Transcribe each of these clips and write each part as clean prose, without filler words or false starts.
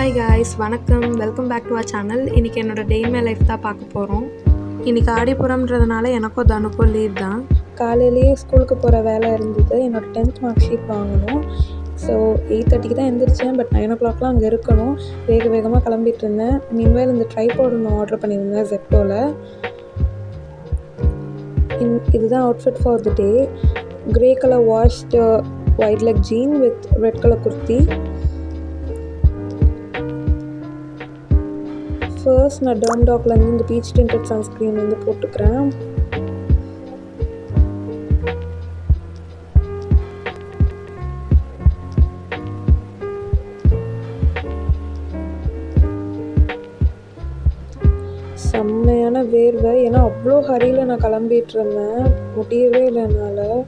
Hi guys, வணக்கம். Welcome back to our channel. இன்றைக்கி என்னோடய டே இன் மை லைஃப் தான் பார்க்க போகிறோம். இன்றைக்கி ஆடிப்புறம்ன்றதுனால எனக்கும் தனுக்கும் லீவ் தான். காலையிலேயே ஸ்கூலுக்கு போகிற வேலை இருந்தது. என்னோடய 10th மார்க் ஷீட் வாங்கணும். ஸோ 8:30 தான் எழுந்திரிச்சேன். பட் 9 o'clockலாம் அங்கே இருக்கணும். வேகமாக கிளம்பிட்டு இருந்தேன். மீன்வேல் இந்த ட்ரைபாட் ஒன்று ஆர்டர் பண்ணியிருந்தேன் ஜெப்டோவில். இதுதான் outfit for the day. Grey colour washed wide leg jean with red colour kurti. First நான் டர்ம்டாக்லேருந்து இந்த பீச் டிண்டட் சன்ஸ்க்ரீன் வந்து போட்டுக்கிறேன். செம்மையான வேர்வை, ஏன்னா அவ்வளோ ஹரியில் நான் கிளம்பிட்டு இருந்தேன். முடியவே இல்லை என்னால்.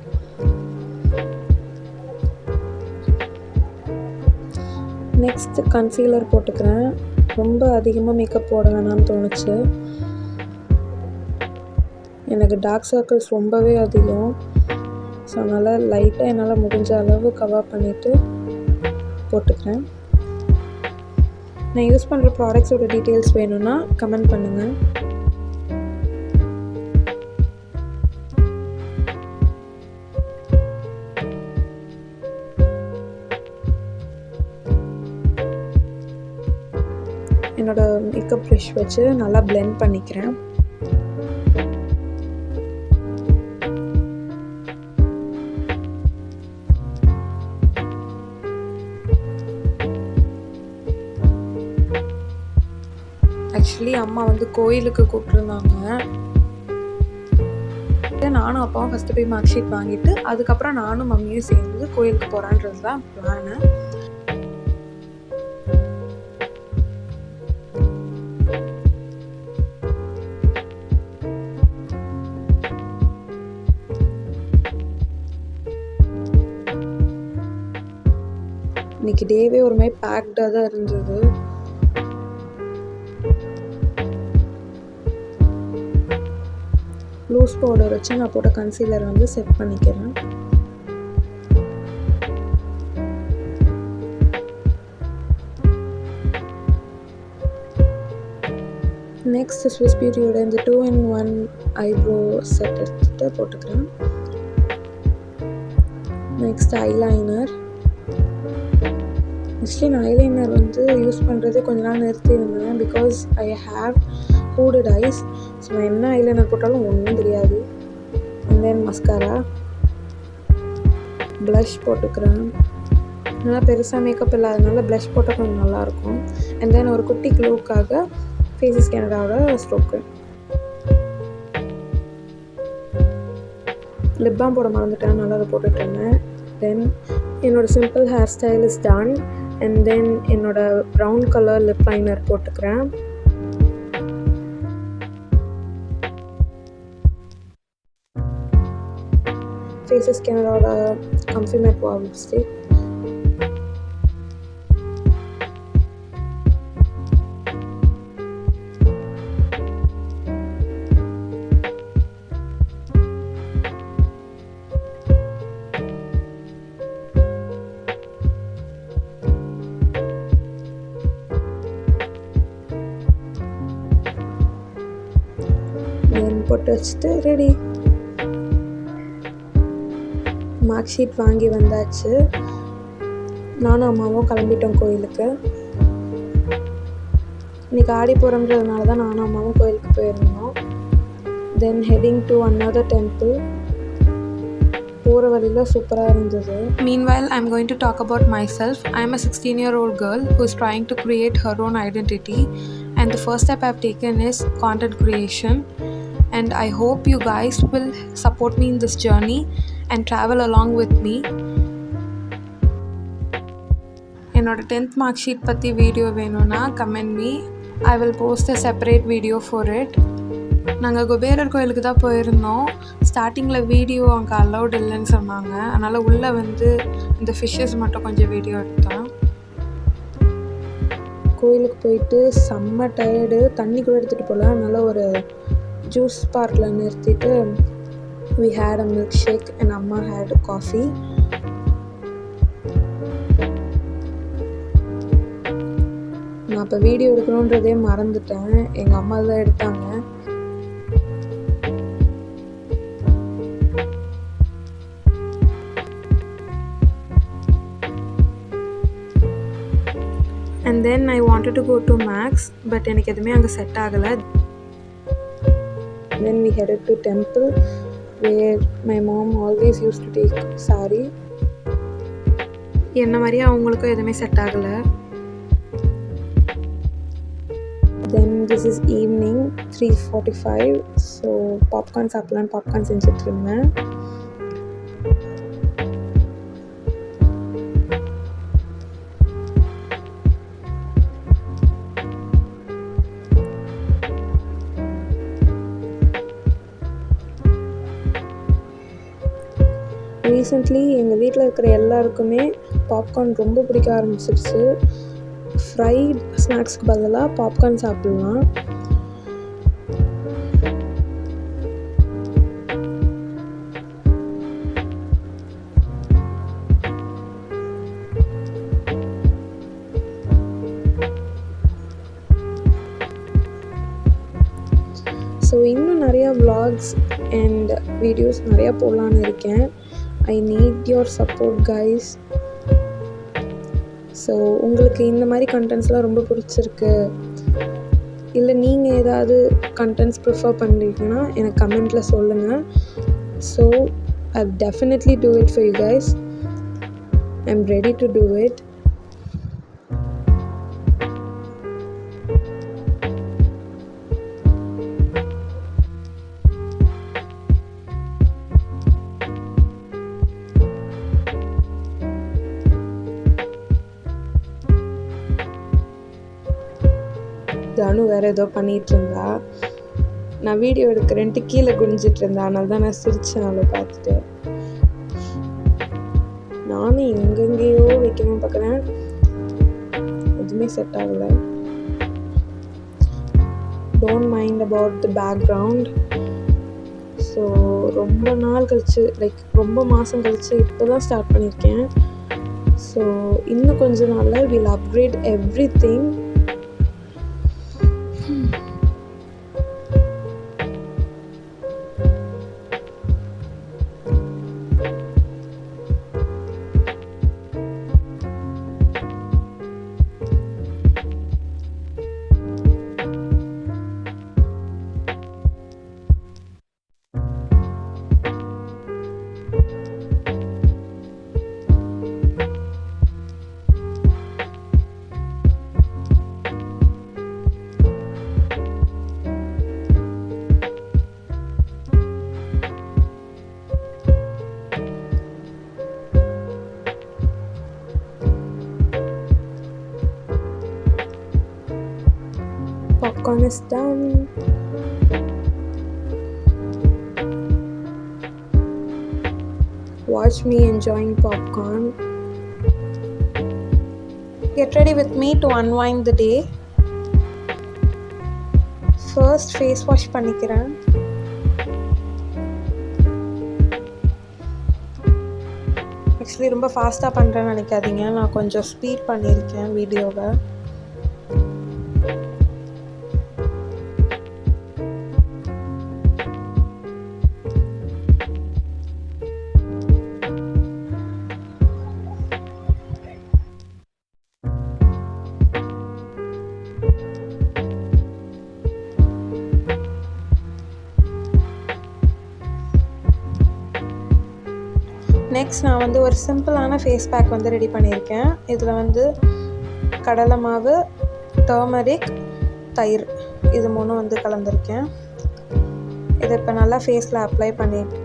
நெக்ஸ்ட்டு கன்சீலர் போட்டுக்கிறேன். ரொம்ப அதிகமாக மேக்கப் போட வேணாம்னு தோணுச்சு. எனக்கு டார்க் சர்க்கிள்ஸ் ரொம்பவே அதிகம். ஸோ அதனால் லைட்டாக என்னால் முடிஞ்ச அளவு கவர் பண்ணிவிட்டு போட்டுக்கிறேன். நான் யூஸ் பண்ணுற ப்ராடக்ட்ஸோட டீட்டெயில்ஸ் வேணும்னா கமெண்ட் பண்ணுங்கள். என்னோடய மேக்கப் ப்ரஷ் வச்சு நல்லா பிளெண்ட் பண்ணிக்கிறேன். ஆக்சுவலி அம்மா வந்து கோயிலுக்கு கூப்பிட்ருந்தாங்க. நானும் அப்பாவும் ஃபஸ்ட்டு போய் மார்க் ஷீட் வாங்கிட்டு அதுக்கப்புறம் நானும் மம்மியும் சேர்ந்து கோயிலுக்கு போகிறான்றது தான் பிளானு. இன்றைக்கி டேவே ஒரு மாதிரி பேக்டாக தான் இருந்தது. லூஸ் பவுடர் வச்சு நான் போட்ட கன்சீலர் வந்து செட் பண்ணிக்கிறேன். நெக்ஸ்ட் ஸ்விஸ் பியூட்டியோட இந்த 2-in-1 ஐப்ரோ செட் எடுத்துகிட்டு போட்டுக்கிறேன். Next eyeliner. ஆக்சுவலி நான் ஐலைனர் வந்து யூஸ் பண்ணுறது கொஞ்ச நாள் நிறுத்தியிருந்தேன். Because I have hooded eyes. So நான் என்ன ஐலைனர் போட்டாலும் ஒன்றும் தெரியாது. அண்ட் தென் மஸ்காரா, ப்ளஷ் போட்டுக்கிறேன். நல்லா பெருசாக மேக்கப் இல்லாதனால ப்ளஷ் போட்டால் கொஞ்சம் நல்லாயிருக்கும். அண்ட் தென் ஒரு குட்டி க்ளூக்காக ஃபேஸஸ் கேனடாவோட ஸ்ட்ரோக்கு. லிப் பாம் போட மறந்துட்டேன், நல்லா அதை போட்டுட்டு இருந்தேன். தென் என்னோடய simple hair style is done. And then என்னோடய ப்ரௌன் கலர் லிப் லைனர் போட்டுக்கிறேன். ஃபேஸஸ் கேனடாவோட கம்ஃபி மேட் வாவ் லிப்ஸ்டிக். போட்டு வச்சுட்டு ரெடி. மார்க் ஷீட் வாங்கி வந்தாச்சு. நானும் அம்மாவும் கிளம்பிட்டோம் கோயிலுக்கு. இன்றைக்கி ஆடி போகிறோன்றதுனால தான் நானும் அம்மாவும் கோயிலுக்கு போயிருந்தோம். தென் ஹெட்டிங் டு another temple. போகிற வழியில் சூப்பராக இருந்தது. Meanwhile, I'm going to talk about myself. I'm a 16-year-old girl who is trying to create her own identity, and the first step I've taken is content creation. And I hope you guys will support me in this journey and travel along with me. என்னோட 10th mark sheet பற்றி video வேணும்னா comment me. I will post a separate video for it. நாங்கள் குபேரர் கோயிலுக்கு தான் போயிருந்தோம். ஸ்டார்டிங்கில் video அங்கே allowed இல்லைன்னு சொன்னாங்க. அதனால் உள்ளே வந்து இந்த ஃபிஷ்ஷஸ் மட்டும் கொஞ்சம் வீடியோ எடுத்தேன். கோயிலுக்கு போயிட்டு செம்ம டயர்டு. தண்ணி கூட எடுத்துகிட்டு போகல. அதனால் ஒரு ஜூஸ் பார்க்கில் நிறுத்திட்டு we had a milkshake and Amma had a coffee. நான் இப்போ வீடியோ எடுக்கணுன்றதே மறந்துட்டேன். எங்கள் அம்மா தான் எடுத்தாங்க. And then I wanted to go to Max, but எனக்கு எதுவுமே அங்கே செட் ஆகலை. Then we headed to temple where my mom always used to take saree. என்ன மாதிரியே அவங்களுக்கும் எதுவுமே செட் ஆகலை. Then this is evening 3:45. So popcorn சாப்பிடலான்னு பாப்கார்ன் செஞ்சுட்டு இருந்தேன். ரீசெண்ட்லி எங்கள் வீட்டில் இருக்கிற எல்லாருக்குமே பாப்கார்ன் ரொம்ப பிடிக்க ஆரம்பிச்சிருச்சு. ஃப்ரைட் ஸ்நாக்ஸ்க்கு பதிலாக பாப்கார்ன் சாப்பிட்லாம். ஸோ இன்னும் நிறையா vlogs அண்ட் வீடியோஸ் நிறையா போடலான்னு இருக்கேன். I need your support guys. So உங்களுக்கு இந்த மாதிரி கண்டென்ட்ஸ்லாம் ரொம்ப பிடிச்சிருக்கு, இல்லை நீங்கள் ஏதாவது கண்டென்ட்ஸ் ப்ரிஃபர் பண்ணுறீங்கன்னா எனக்கு கமெண்ட்டில் சொல்லுங்கள். So I'll definitely do it for you guys. I'm ready to do it. தானு வேறு ஏதோ பண்ணிகிட்டு இருந்தா. நான் வீடியோ எடுக்கிறேன்ட்டு கீழே குனிஞ்சிட்டு இருந்தேன். அதனால தான் நான் சிரிச்சேன் அவளை பார்த்துட்டு. நானும் எங்கெங்கேயோ வைக்கணும்னு பார்க்குறேன், எதுவுமே செட் ஆகலை. Don't mind about the background. So ரொம்ப நாள் கழிச்சு, ரொம்ப மாதம் கழிச்சு இப்போ தான் ஸ்டார்ட் பண்ணியிருக்கேன். ஸோ இன்னும் கொஞ்ச நாளில் will upgrade everything. Popcorn is done. Watch me enjoying popcorn. Get ready with me to unwind the day. First face wash பண்ணிக்கிறேன். ஆக்சுவலி ரொம்ப ஃபாஸ்ட்டாக பண்ணுறேன்னு நினைக்காதீங்க, நான் கொஞ்சம் ஸ்பீட் பண்ணியிருக்கேன் வீடியோவை. நெக்ஸ்ட் நான் வந்து ஒரு சிம்பிளான ஃபேஸ் பேக் வந்து ரெடி பண்ணியிருக்கேன். இதில் கடலை மாவு, டர்மரிக், தயிர் இது மூணும் கலந்துருக்கேன். இதை இப்போ நல்லா ஃபேஸில் அப்ளை பண்ணிட்டு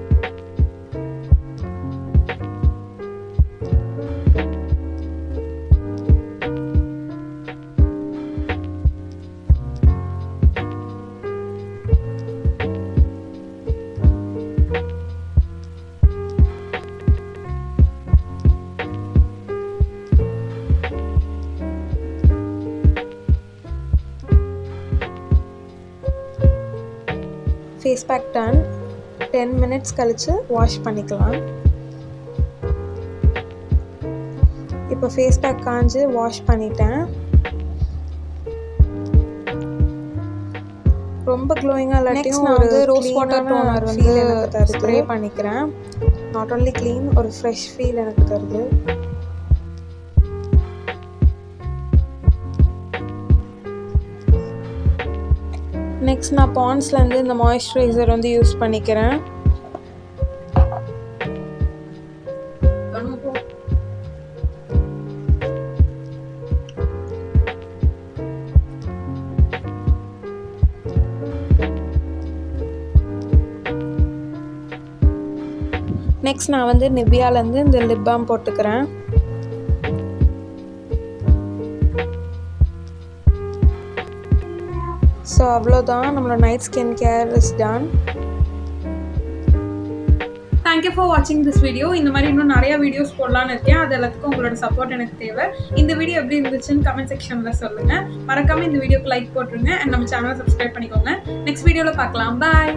ஃபேஸ் பேக் டன். 10 minutes கழித்து வாஷ் பண்ணிக்கலாம். இப்போ ஃபேஸ் பேக் காஞ்சு வாஷ் பண்ணிட்டேன். ரொம்ப க்ளோயிங்காக இல்லாட்டியும் நான் வந்து ரோஸ் வாட்டர் டோனர் வந்து எனக்கு தருது. ஸ்ப்ரே பண்ணிக்கிறேன். நாட் ஓன்லி க்ளீன், ஒரு ஃப்ரெஷ் ஃபீல் எனக்கு தருது. நெக்ஸ்ட் நான் பாண்ட்ஸ்லேருந்து இந்த மாய்ஸ்சரைசர் வந்து யூஸ் பண்ணிக்கிறேன். நெக்ஸ்ட் நான் வந்து நிவ்யாலேருந்து இந்த லிப் பாம் போட்டுக்கிறேன். ஸோ அவ்வளோதான், நம்மளோட night skin care is done. Thank you for வாட்சிங் திஸ் வீடியோ. இந்த மாதிரி இன்னும் நிறைய வீடியோஸ் போடலான்னு இருக்கேன். அது எல்லாத்துக்கும் உங்களோட சப்போர்ட் எனக்கு தேவை. இந்த வீடியோ எப்படி இருந்துச்சுன்னு கமெண்ட் செக்ஷனில் சொல்லுங்கள். மறக்காமல் இந்த வீடியோக்கு லைக் போட்டுருங்க அண்ட் நம்ம சேனலை சப்ஸ்கிரைப் பண்ணிக்கோங்க. நெக்ஸ்ட் வீடியோவில் பார்க்கலாம். பாய்.